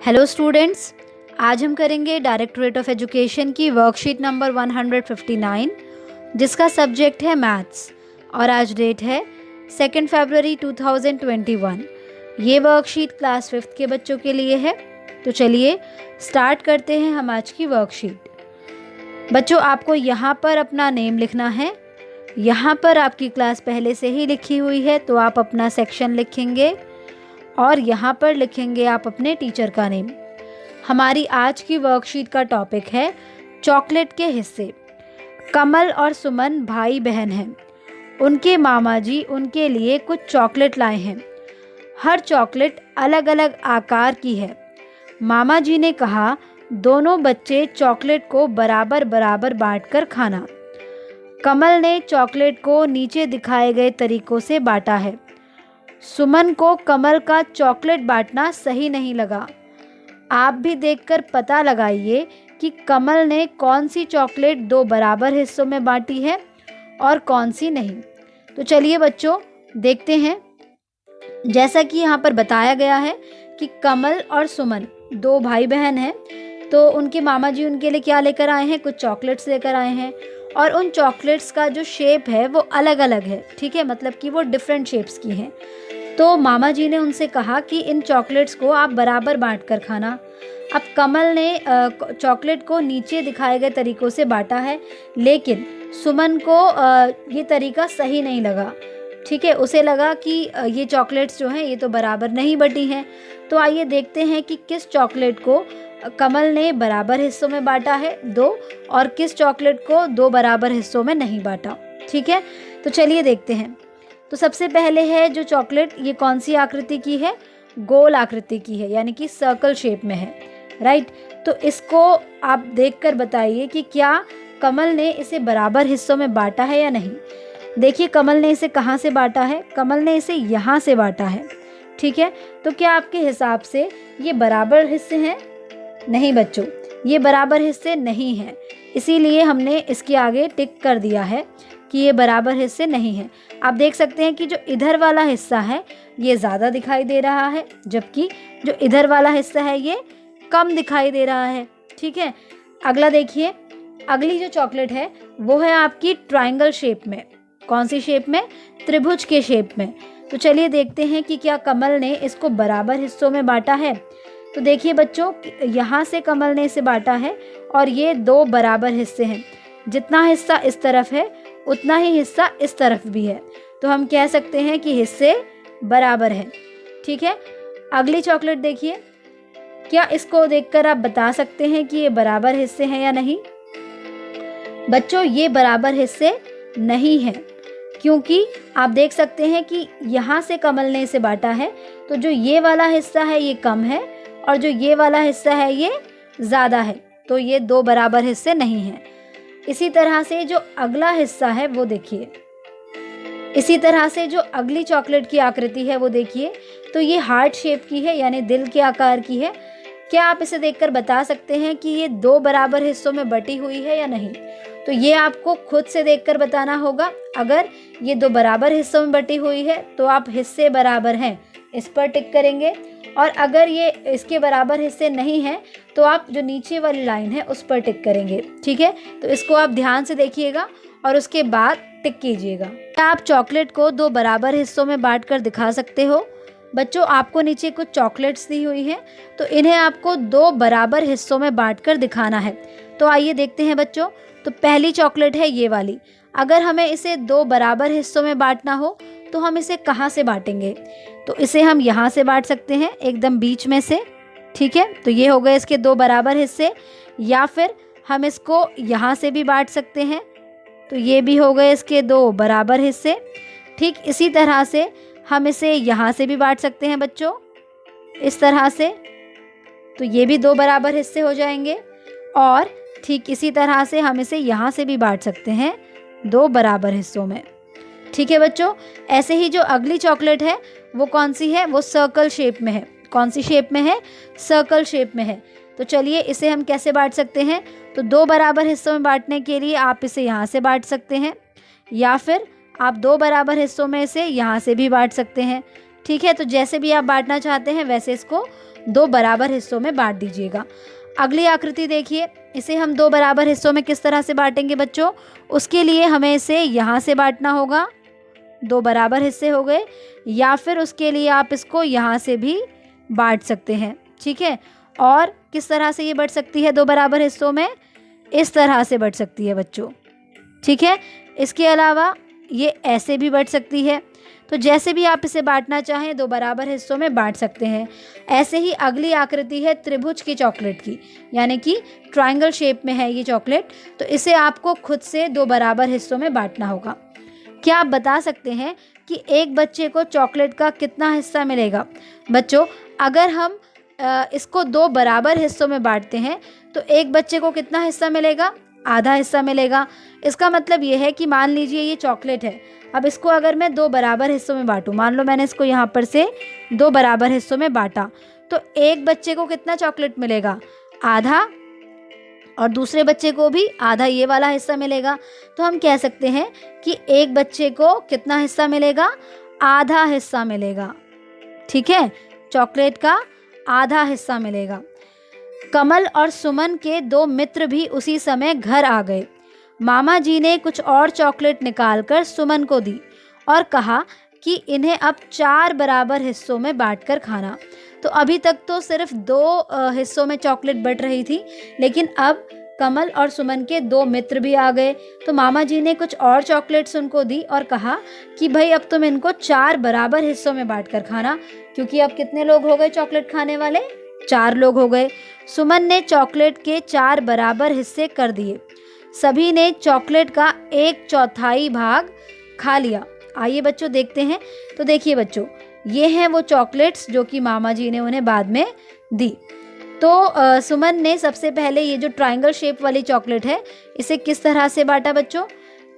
Hello students, आज हम करेंगे डायरेक्टरेट ऑफ एजुकेशन की वर्कशीट नंबर 159 जिसका सब्जेक्ट है मैथ्स और आज डेट है 2 फरवरी 2021। ये वर्कशीट क्लास 5th के बच्चों के लिए है। तो चलिए स्टार्ट करते हैं हम आज की वर्कशीट। बच्चों, आपको यहाँ पर अपना नेम लिखना है। यहाँ पर आपकी क्लास पहले से ही लिखी हुई है तो आप अपना सेक्शन लिखेंगे और यहाँ पर लिखेंगे आप अपने टीचर का नेम। हमारी आज की वर्कशीट का टॉपिक है चॉकलेट के हिस्से। कमल और सुमन भाई बहन हैं। उनके मामा जी उनके लिए कुछ चॉकलेट लाए हैं। हर चॉकलेट अलग अलग आकार की है। मामा जी ने कहा दोनों बच्चे चॉकलेट को बराबर बराबर बांटकर खाना। कमल ने चॉकलेट को नीचे दिखाए गए तरीकों से बांटा है। सुमन को कमल का चॉकलेट बांटना सही नहीं लगा। आप भी देखकर पता लगाइए कि कमल ने कौन सी चॉकलेट दो बराबर हिस्सों में बांटी है और कौन सी नहीं। तो चलिए बच्चों देखते हैं। जैसा कि यहाँ पर बताया गया है कि कमल और सुमन दो भाई बहन हैं, तो उनके मामा जी उनके लिए क्या लेकर आए हैं, कुछ चॉकलेट्स लेकर आए हैं और उन चॉकलेट्स का जो शेप है वो अलग अलग है। ठीक है, मतलब कि वो डिफरेंट शेप्स की हैं। तो मामा जी ने उनसे कहा कि इन चॉकलेट्स को आप बराबर बांट कर खाना। अब कमल ने चॉकलेट को नीचे दिखाए गए तरीकों से बांटा है, लेकिन सुमन को ये तरीका सही नहीं लगा। ठीक है, उसे लगा कि ये चॉकलेट्स जो हैं ये तो बराबर नहीं बटी हैं। तो आइए देखते हैं कि किस चॉकलेट को कमल ने बराबर हिस्सों में बांटा है दो, और किस चॉकलेट को दो बराबर हिस्सों में नहीं बांटा। ठीक है, तो चलिए देखते हैं। तो सबसे पहले है जो चॉकलेट, ये कौन सी आकृति की है, गोल आकृति की है, यानी कि सर्कल शेप में है। राइट, तो इसको आप देखकर बताइए कि क्या कमल ने इसे बराबर हिस्सों में बांटा है या नहीं। देखिए कमल ने इसे कहाँ से बांटा है, कमल ने इसे यहाँ से बांटा है। ठीक है, तो क्या आपके हिसाब से ये बराबर हिस्से हैं? नहीं बच्चों, ये बराबर हिस्से नहीं हैं, इसीलिए हमने इसके आगे टिक कर दिया है कि ये बराबर हिस्से नहीं हैं। आप देख सकते हैं कि जो इधर वाला हिस्सा है ये ज़्यादा दिखाई दे रहा है, जबकि जो इधर वाला हिस्सा है ये कम दिखाई दे रहा है। ठीक है, अगला देखिए। अगली जो चॉकलेट है वो है आपकी ट्रायंगल शेप में। कौन सी शेप में? त्रिभुज के शेप में। तो चलिए देखते हैं कि क्या कमल ने इसको बराबर हिस्सों में बांटा है। तो देखिए बच्चों, यहाँ से कमल ने इसे बांटा है और ये दो बराबर हिस्से हैं। जितना हिस्सा इस तरफ है उतना ही हिस्सा इस तरफ भी है, तो हम कह सकते हैं कि हिस्से बराबर हैं। ठीक है, अगली चॉकलेट देखिए। क्या इसको देखकर आप बता सकते हैं कि ये बराबर हिस्से हैं या नहीं? बच्चों, ये बराबर हिस्से नहीं हैं, क्योंकि आप देख सकते हैं कि यहाँ से कमल ने इसे बांटा है, तो जो ये वाला हिस्सा है ये कम है और जो ये वाला हिस्सा है ये ज़्यादा है, तो ये दो बराबर हिस्से नहीं हैं। इसी तरह से जो अगला हिस्सा है वो देखिए। इसी तरह से जो अगली चॉकलेट की आकृति है वो देखिए, तो ये हार्ट शेप की है, यानी दिल के आकार की है। क्या आप इसे देखकर बता सकते हैं कि ये दो बराबर हिस्सों में बटी हुई है या नहीं? तो ये आपको खुद से देखकर बताना होगा। अगर ये दो बराबर हिस्सों में बटी हुई है तो आप हिस्से बराबर हैं इस पर टिक करेंगे, और अगर ये इसके बराबर हिस्से नहीं हैं तो आप जो नीचे वाली लाइन है उस पर टिक करेंगे। ठीक है, तो इसको आप ध्यान से देखिएगा और उसके बाद टिक कीजिएगा। क्या आप चॉकलेट को दो बराबर हिस्सों में बांट कर दिखा सकते हो? बच्चों, आपको नीचे कुछ चॉकलेट्स दी हुई हैं, तो इन्हें आपको दो बराबर हिस्सों में बांट कर दिखाना है। तो आइए देखते हैं बच्चों। तो पहली चॉकलेट है ये वाली। अगर हमें इसे दो बराबर हिस्सों में बांटना हो तो हम इसे कहाँ से बांटेंगे? तो इसे हम यहाँ से बांट सकते हैं, एकदम बीच में से। ठीक है, तो ये हो गए इसके दो बराबर हिस्से। या फिर हम इसको यहाँ से भी बांट सकते हैं, तो ये भी हो गए इसके दो बराबर हिस्से। ठीक इसी तरह से हम इसे यहाँ से भी बांट सकते हैं बच्चों, इस तरह से, तो ये भी दो बराबर हिस्से हो जाएंगे। और ठीक इसी तरह से हम इसे यहाँ से भी बांट सकते हैं दो बराबर हिस्सों में। ठीक है बच्चों, ऐसे ही जो अगली चॉकलेट है वो कौन सी है? वो सर्कल शेप में है। कौन सी शेप में है? सर्कल शेप में है। तो चलिए इसे हम कैसे बांट सकते हैं? तो दो बराबर हिस्सों में बांटने के लिए आप इसे यहाँ से बांट सकते हैं, या फिर आप दो बराबर हिस्सों में इसे यहाँ से भी बांट सकते हैं। ठीक है, तो जैसे भी आप बांटना चाहते हैं वैसे इसको दो बराबर हिस्सों में बांट दीजिएगा। अगली आकृति देखिए, इसे हम दो बराबर हिस्सों में किस तरह से बांटेंगे बच्चों? उसके लिए हमें इसे यहाँ से बांटना होगा, दो बराबर हिस्से हो गए, या फिर उसके लिए आप इसको यहाँ से भी बांट सकते हैं, ठीक है। और किस तरह से ये बढ़ सकती है दो बराबर हिस्सों में? इस तरह से बढ़ सकती है बच्चों, ठीक है। इसके अलावा ये ऐसे भी बढ़ सकती है। तो जैसे भी आप इसे बांटना चाहें दो बराबर हिस्सों में बांट सकते हैं। ऐसे ही अगली आकृति है त्रिभुज की चॉकलेट की, यानी कि ट्रायंगल शेप में है ये चॉकलेट। तो इसे आपको खुद से दो बराबर हिस्सों में बांटना होगा। क्या आप बता सकते हैं कि एक बच्चे को चॉकलेट का कितना हिस्सा मिलेगा? बच्चों, अगर हम इसको दो बराबर हिस्सों में बांटते हैं तो एक बच्चे को कितना हिस्सा मिलेगा? आधा हिस्सा मिलेगा। इसका मतलब ये है कि मान लीजिए ये चॉकलेट है, अब इसको अगर मैं दो बराबर हिस्सों में बांटूं, मान लो मैंने इसको यहाँ पर से दो बराबर हिस्सों में बांटा, तो एक बच्चे को कितना चॉकलेट मिलेगा? आधा, और दूसरे बच्चे को भी आधा ये वाला हिस्सा मिलेगा। तो हम कह सकते हैं कि एक बच्चे को कितना हिस्सा मिलेगा? आधा हिस्सा मिलेगा, ठीक है। चॉकलेट का आधा हिस्सा मिलेगा। कमल और सुमन के दो मित्र भी उसी समय घर आ गए। मामा जी ने कुछ और चॉकलेट निकालकर सुमन को दी और कहा कि इन्हें अब 4 बराबर हिस्सों में बांटकर खाना। तो अभी तक तो सिर्फ 2 हिस्सों में चॉकलेट बट रही थी, लेकिन अब कमल और सुमन के 2 मित्र भी आ गए। तो मामा जी ने कुछ और चॉकलेट्स उनको दी और कहा कि भाई अब तुम इनको 4 बराबर हिस्सों में बांटकर खाना, क्योंकि अब कितने लोग हो गए चॉकलेट खाने वाले? 4 लोग हो गए। सुमन ने चॉकलेट के 4 बराबर हिस्से कर दिए। सभी ने चॉकलेट का 1/4 भाग खा लिया। आइए बच्चों देखते हैं। तो देखिए बच्चों, ये हैं वो चॉकलेट्स जो कि मामा जी ने उन्हें बाद में दी। तो सुमन ने सबसे पहले ये जो ट्रायंगल शेप वाली चॉकलेट है, इसे किस तरह से बांटा बच्चों?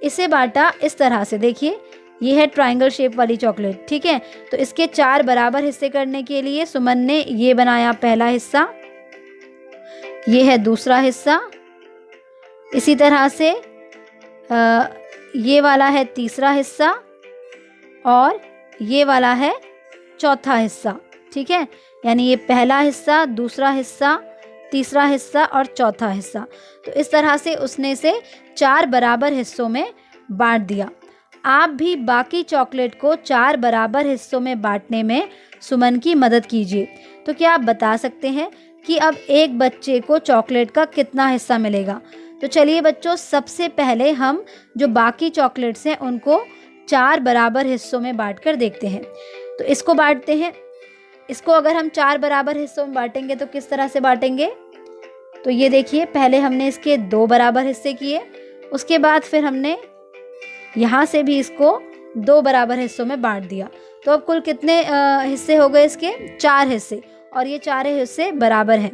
इसे बांटा इस तरह से। देखिए, ये है ट्रायंगल शेप वाली चॉकलेट, ठीक है। तो इसके 4 बराबर हिस्से करने के लिए सुमन ने ये बनाया पहला हिस्सा, ये है दूसरा हिस्सा, इसी तरह से ये वाला है तीसरा हिस्सा, और ये वाला है चौथा हिस्सा, ठीक है। यानी ये पहला हिस्सा, दूसरा हिस्सा, तीसरा हिस्सा और चौथा हिस्सा। तो इस तरह से उसने इसे 4 बराबर हिस्सों में बांट दिया। आप भी बाकी चॉकलेट को 4 बराबर हिस्सों में बांटने में सुमन की मदद कीजिए। तो क्या आप बता सकते हैं कि अब एक बच्चे को चॉकलेट का कितना हिस्सा मिलेगा? तो चलिए बच्चों, सबसे पहले हम जो बाकी चॉकलेट्स हैं उनको 4 बराबर हिस्सों में बांटकर देखते हैं। तो इसको बांटते हैं। इसको अगर हम 4 बराबर हिस्सों में बांटेंगे तो किस तरह से बांटेंगे? तो ये देखिए, पहले हमने इसके 2 बराबर हिस्से किए, उसके बाद फिर हमने यहाँ से भी इसको 2 बराबर हिस्सों में बांट दिया। तो अब कुल कितने हिस्से हो गए इसके? 4 हिस्से, और ये 4 हिस्से बराबर हैं।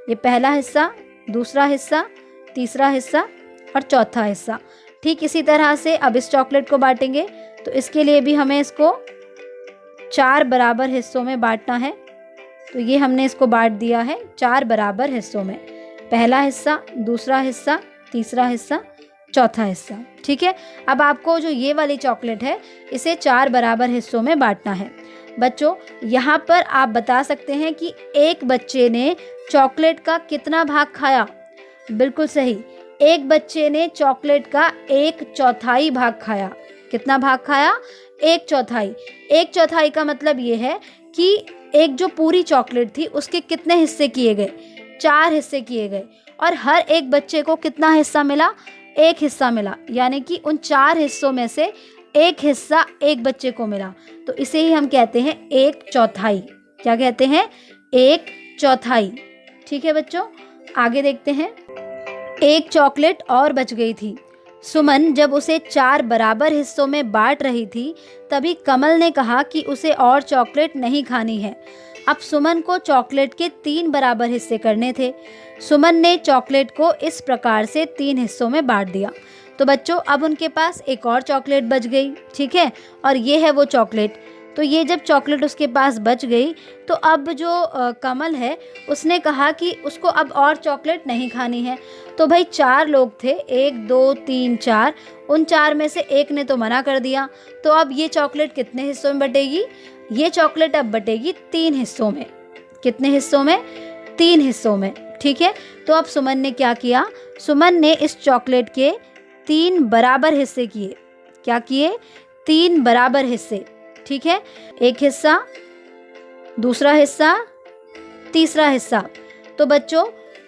ये पहला हिस्सा, दूसरा हिस्सा, तीसरा हिस्सा और चौथा हिस्सा। ठीक इसी तरह से अब इस चॉकलेट को बांटेंगे। तो इसके लिए भी हमें इसको 4 बराबर हिस्सों में बांटना है। तो ये हमने इसको बांट दिया है 4 बराबर हिस्सों में, पहला हिस्सा, दूसरा हिस्सा, तीसरा हिस्सा, चौथा हिस्सा, ठीक है। अब आपको जो ये वाली चॉकलेट है, इसे 4 बराबर हिस्सों में बांटना है। बच्चों, यहाँ पर आप बता सकते हैं कि एक बच्चे ने चॉकलेट का कितना भाग खाया? बिल्कुल सही, एक बच्चे ने चॉकलेट का 1/4 भाग खाया। कितना भाग खाया? 1/4। 1/4 का मतलब ये है कि एक जो पूरी चॉकलेट थी उसके कितने हिस्से किए गए? 4 हिस्से किए गए, और हर एक बच्चे को कितना हिस्सा मिला? 1 हिस्सा मिला। यानी कि उन 4 हिस्सों में से 1 हिस्सा एक बच्चे को मिला। तो इसे ही हम कहते हैं 1/4। क्या कहते हैं? 1/4। ठीक है बच्चों, आगे देखते हैं। एक चॉकलेट और बच गई थी। सुमन जब उसे 4 बराबर हिस्सों में बांट रही थी, तभी कमल ने कहा कि उसे और चॉकलेट नहीं खानी है। अब सुमन को चॉकलेट के 3 बराबर हिस्से करने थे। सुमन ने चॉकलेट को इस प्रकार से 3 हिस्सों में बांट दिया। तो बच्चों, अब उनके पास एक और चॉकलेट बच गई, ठीक है, और ये है वो चॉकलेट। तो ये जब चॉकलेट उसके पास बच गई, तो अब जो कमल है उसने कहा कि उसको अब और चॉकलेट नहीं खानी है। तो भाई 4 लोग थे, 1 2 3 4, उन 4 में से एक ने तो मना कर दिया। तो अब ये चॉकलेट कितने हिस्सों में बटेगी? ये चॉकलेट अब बटेगी 3 हिस्सों में। कितने हिस्सों में? 3 हिस्सों में। ठीक है, तो अब सुमन ने क्या किया? सुमन ने इस चॉकलेट के 3 बराबर हिस्से किए। क्या किए? 3 बराबर हिस्से। ठीक है, एक हिस्सा, दूसरा हिस्सा, तीसरा हिस्सा। तो बच्चों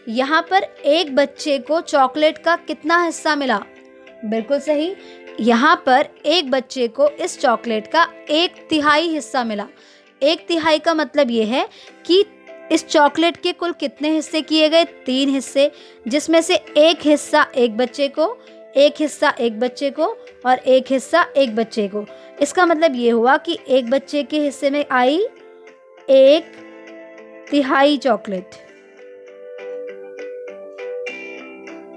यहाँ पर एक बच्चे को चॉकलेट का कितना हिस्सा मिला? बिल्कुल सही, यहाँ पर एक बच्चे को इस चॉकलेट का 1/3 हिस्सा मिला। 1/3 का मतलब ये है कि इस चॉकलेट के कुल कितने हिस्से किए गए? 3 हिस्से, जिसमें से एक हिस्सा एक बच्चे को, एक हिस्सा एक बच्चे को और एक हिस्सा एक बच्चे को। इसका मतलब ये हुआ कि एक बच्चे के हिस्से में आई 1/3 चॉकलेट।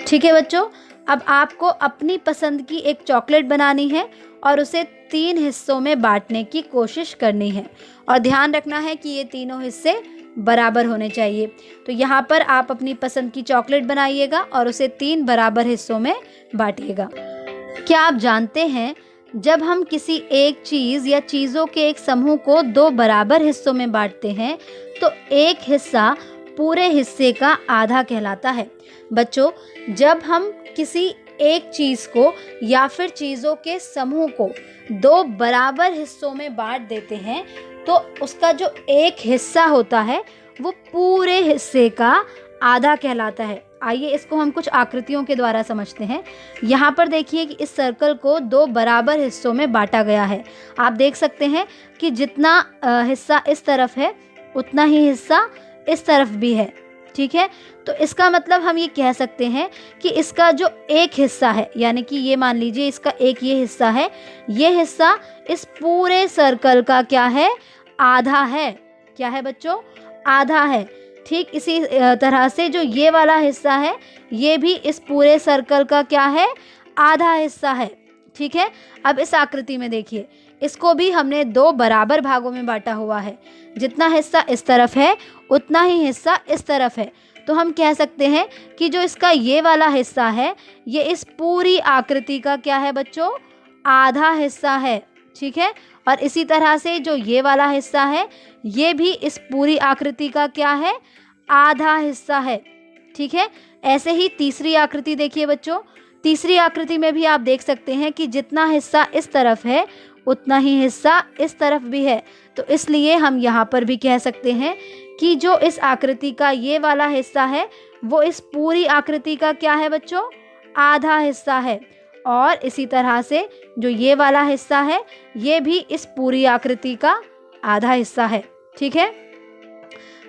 ठीक है बच्चों, अब आपको अपनी पसंद की एक चॉकलेट बनानी है और उसे 3 हिस्सों में बांटने की कोशिश करनी है और ध्यान रखना है कि ये तीनों हिस्से बराबर होने चाहिए। तो यहाँ पर आप अपनी पसंद की चॉकलेट बनाइएगा और उसे 3 बराबर हिस्सों में बांटिएगा। क्या आप जानते हैं, जब हम किसी एक चीज़ या चीज़ों के एक समूह को 2 बराबर हिस्सों में बांटते हैं तो एक हिस्सा पूरे हिस्से का आधा कहलाता है। बच्चों, जब हम किसी एक चीज़ को या फिर चीज़ों के समूह को 2 बराबर हिस्सों में बांट देते हैं तो उसका जो एक हिस्सा होता है वो पूरे हिस्से का आधा कहलाता है। आइए इसको हम कुछ आकृतियों के द्वारा समझते हैं। यहाँ पर देखिए कि इस सर्कल को 2 बराबर हिस्सों में बांटा गया है। आप देख सकते हैं कि जितना हिस्सा इस तरफ है उतना ही हिस्सा इस तरफ भी है। ठीक है, तो इसका मतलब हम ये कह सकते हैं कि इसका जो एक हिस्सा है, यानी कि ये मान लीजिए इसका एक ये हिस्सा है, ये हिस्सा इस पूरे सर्कल का क्या है? आधा है। क्या है बच्चों? आधा है। ठीक इसी तरह से जो ये वाला हिस्सा है ये भी इस पूरे सर्कल का क्या है? आधा हिस्सा है। ठीक है, अब इस आकृति में देखिए, इसको भी हमने 2 बराबर भागों में बांटा हुआ है। जितना हिस्सा इस तरफ है उतना ही हिस्सा इस तरफ है। तो हम कह सकते हैं कि जो इसका ये वाला हिस्सा है ये इस पूरी आकृति का क्या है बच्चों? आधा हिस्सा है। ठीक है, और इसी तरह से जो ये वाला हिस्सा है ये भी इस पूरी आकृति का क्या है? आधा हिस्सा है। ठीक है, ऐसे ही तीसरी आकृति देखिए बच्चों। तीसरी आकृति में भी आप देख सकते हैं कि जितना हिस्सा इस तरफ है उतना ही हिस्सा इस तरफ भी है। तो इसलिए हम यहाँ पर भी कह सकते हैं कि जो इस आकृति का ये वाला हिस्सा है वो इस पूरी आकृति का क्या है बच्चों? आधा हिस्सा है। और इसी तरह से जो ये वाला हिस्सा है ये भी इस पूरी आकृति का आधा हिस्सा है। ठीक है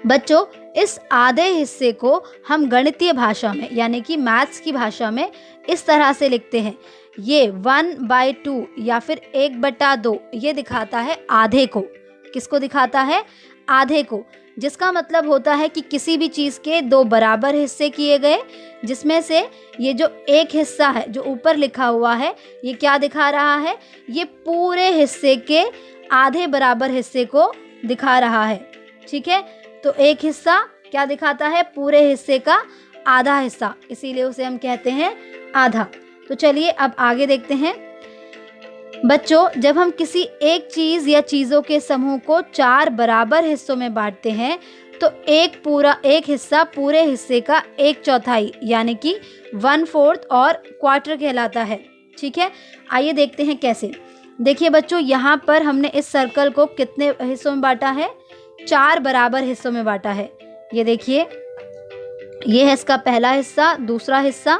बच्चों, इस आधे हिस्से को हम गणितीय भाषा में यानी कि मैथ्स की भाषा में इस तरह से लिखते हैं। ये 1/2 या फिर 1/2 ये दिखाता है आधे को। किसको दिखाता है? आधे को, जिसका मतलब होता है कि किसी भी चीज़ के 2 बराबर हिस्से किए गए, जिसमें से ये जो एक हिस्सा है जो ऊपर लिखा हुआ है ये क्या दिखा रहा है? ये पूरे हिस्से के आधे बराबर हिस्से को दिखा रहा है। ठीक है, तो एक हिस्सा क्या दिखाता है? पूरे हिस्से का आधा हिस्सा, इसीलिए उसे हम कहते हैं आधा। तो चलिए अब आगे देखते हैं। बच्चों, जब हम किसी एक चीज़ या चीज़ों के समूह को 4 बराबर हिस्सों में बांटते हैं तो एक हिस्सा पूरे हिस्से का 1/4 यानी कि 1/4 और क्वार्टर कहलाता है। ठीक है, आइए देखते हैं कैसे। देखिए बच्चों, यहाँ पर हमने इस सर्कल को कितने हिस्सों में बांटा है? 4 बराबर हिस्सों में बांटा है। ये देखिए, ये है इसका पहला हिस्सा, दूसरा हिस्सा,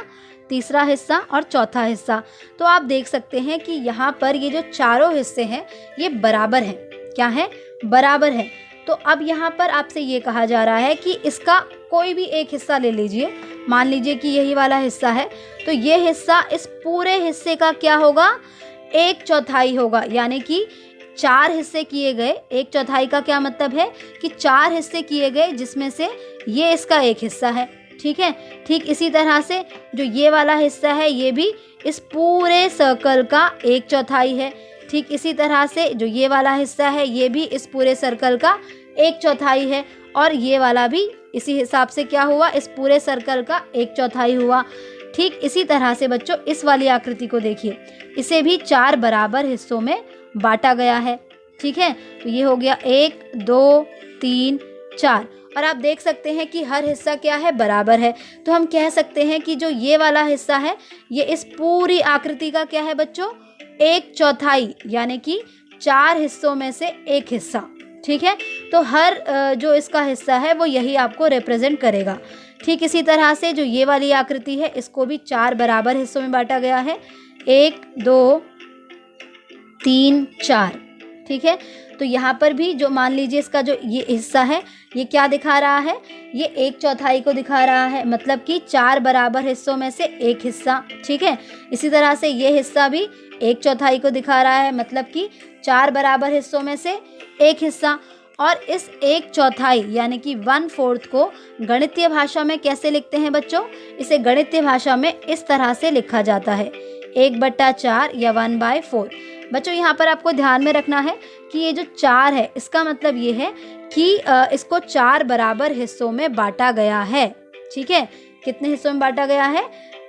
तीसरा हिस्सा और चौथा हिस्सा। तो आप देख सकते हैं कि यहाँ पर ये जो चारों हिस्से हैं ये बराबर हैं। क्या है? बराबर है। तो अब यहाँ पर आपसे ये कहा जा रहा है कि इसका कोई भी एक हिस्सा ले लीजिए। मान लीजिए कि यही वाला हिस्सा है, तो ये हिस्सा इस पूरे हिस्से का क्या होगा? 1/4 होगा। यानी कि 4 हिस्से किए गए, 1/4 का क्या मतलब है कि 4 हिस्से किए गए जिसमें से ये इसका एक हिस्सा है। ठीक है, ठीक इसी तरह से जो ये वाला हिस्सा है ये भी इस पूरे सर्कल का 1/4 है। ठीक इसी तरह से जो ये वाला हिस्सा है ये भी इस पूरे सर्कल का 1/4 है और ये वाला भी इसी हिसाब से क्या हुआ? इस पूरे सर्कल का 1/4 हुआ। ठीक इसी तरह से बच्चों इस वाली आकृति को देखिए, इसे भी 4 बराबर हिस्सों में बांटा गया है। ठीक है, तो ये हो गया 1, 2, 3, 4। और आप देख सकते हैं कि हर हिस्सा क्या है, बराबर है। तो हम कह सकते हैं कि जो ये वाला हिस्सा है ये इस पूरी आकृति का क्या है बच्चों, 1/4, यानी कि 4 हिस्सों में से एक हिस्सा। ठीक है, तो हर जो इसका हिस्सा है वो यही आपको रिप्रेजेंट करेगा। ठीक इसी तरह से जो ये वाली आकृति है इसको भी 4 बराबर हिस्सों में बांटा गया है, 1 2 3 4। ठीक है, तो यहाँ पर भी जो मान लीजिए इसका जो ये हिस्सा है ये क्या दिखा रहा है, ये 1/4 को दिखा रहा है, मतलब कि 4 बराबर हिस्सों में से एक हिस्सा। ठीक है, इसी तरह से ये हिस्सा भी 1/4 को दिखा रहा है, मतलब कि 4 बराबर हिस्सों में से एक हिस्सा। और इस 1/4 यानी कि 1/4 को गणितीय भाषा में कैसे लिखते हैं बच्चों, इसे गणितीय भाषा में इस तरह से लिखा जाता है, 1/4 या 1/4। बच्चों यहाँ पर आपको ध्यान में रखना है कि ये जो 4 है इसका मतलब ये है कि इसको 4 बराबर हिस्सों में बांटा गया है। ठीक है, कितने हिस्सों में बांटा गया है,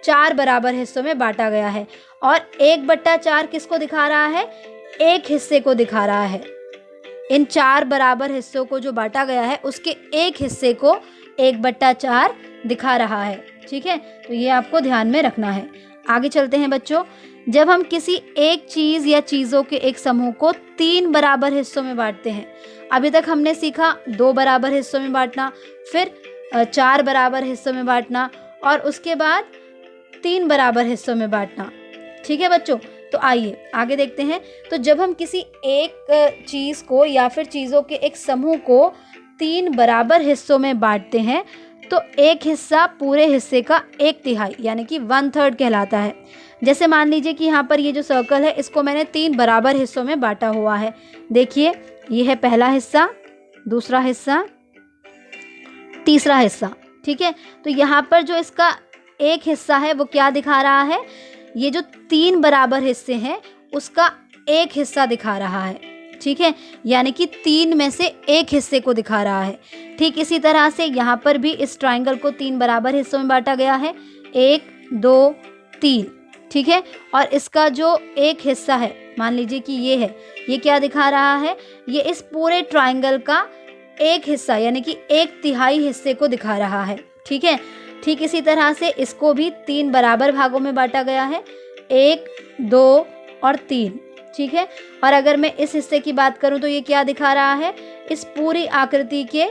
4 बराबर हिस्सों में बांटा गया है। और 1/4 किसको दिखा रहा है, एक हिस्से को दिखा रहा है। इन 4 बराबर हिस्सों को जो बांटा गया है उसके एक हिस्से को 1/4 दिखा रहा है। ठीक है, तो ये आपको ध्यान में रखना है। आगे चलते हैं बच्चों, जब हम किसी एक चीज़ या चीज़ों के एक समूह को 3 बराबर हिस्सों में बांटते हैं, अभी तक हमने सीखा 2 बराबर हिस्सों में बांटना, फिर 4 बराबर हिस्सों में बांटना और उसके बाद 3 बराबर हिस्सों में बांटना। ठीक है बच्चों, तो आइए आगे देखते हैं। तो जब हम किसी एक चीज़ को या फिर चीज़ों के एक समूह को 3 बराबर हिस्सों में बांटते हैं तो एक हिस्सा पूरे हिस्से का 1/3 यानी कि 1/3 कहलाता है। जैसे मान लीजिए कि यहाँ पर ये जो सर्कल है इसको मैंने 3 बराबर हिस्सों में बांटा हुआ है। देखिए ये है पहला हिस्सा, दूसरा हिस्सा, तीसरा हिस्सा। ठीक है, तो यहाँ पर जो इसका एक हिस्सा है वो क्या दिखा रहा है, ये जो 3 बराबर हिस्से हैं उसका एक हिस्सा दिखा रहा है। ठीक है, यानी कि 3 में से एक हिस्से को दिखा रहा है। ठीक इसी तरह से यहाँ पर भी इस ट्रायंगल को 3 बराबर हिस्सों में बांटा गया है, 1 2 3। ठीक है, और इसका जो एक हिस्सा है मान लीजिए कि ये है, ये क्या दिखा रहा है, ये इस पूरे ट्रायंगल का एक हिस्सा यानी कि 1/3 हिस्से को दिखा रहा है। ठीक है, ठीक इसी तरह से इसको भी 3 बराबर भागों में बांटा गया है, 1 2 और 3। ठीक है, और अगर मैं इस हिस्से की बात करूं तो ये क्या दिखा रहा है, इस पूरी आकृति के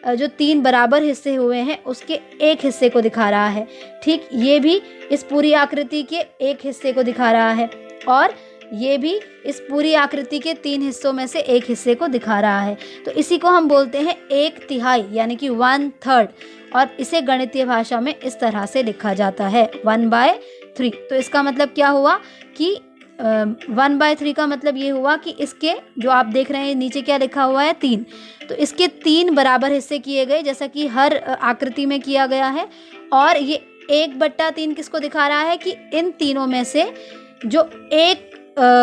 जो 3 बराबर हिस्से हुए हैं उसके एक हिस्से को दिखा रहा है। ठीक, ये भी इस पूरी आकृति के एक हिस्से को दिखा रहा है और ये भी इस पूरी आकृति के 3 हिस्सों में से एक हिस्से को दिखा रहा है। तो इसी को हम बोलते हैं 1/3 यानी कि 1/3 और इसे गणितीय भाषा में इस तरह से लिखा जाता है 1/3। तो इसका मतलब क्या हुआ कि 1/3 का मतलब ये हुआ कि इसके जो आप देख रहे हैं नीचे क्या लिखा हुआ है 3, तो इसके 3 बराबर हिस्से किए गए जैसा कि हर आकृति में किया गया है। और ये 1/3 किसको दिखा रहा है कि इन तीनों में से जो एक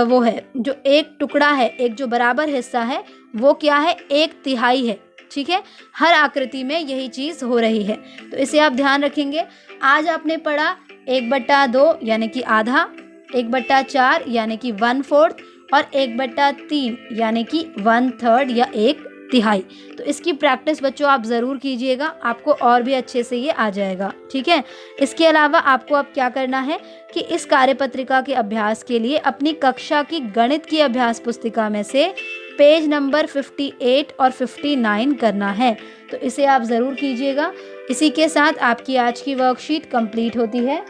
वो है, जो एक टुकड़ा है, एक जो बराबर हिस्सा है वो क्या है, 1/3 है। ठीक है, हर आकृति में यही चीज़ हो रही है, तो इसे आप ध्यान रखेंगे। आज आपने पढ़ा 1/2 यानी कि आधा, 1/4 यानी कि 1/4 और 1/3 यानी कि 1/3 या 1/3। तो इसकी प्रैक्टिस बच्चों आप ज़रूर कीजिएगा, आपको और भी अच्छे से ये आ जाएगा। ठीक है, इसके अलावा आपको अब क्या करना है कि इस कार्यपत्रिका के अभ्यास के लिए अपनी कक्षा की गणित की अभ्यास पुस्तिका में से पेज नंबर 58 और 59 करना है, तो इसे आप ज़रूर कीजिएगा। इसी के साथ आपकी आज की वर्कशीट कंप्लीट होती है।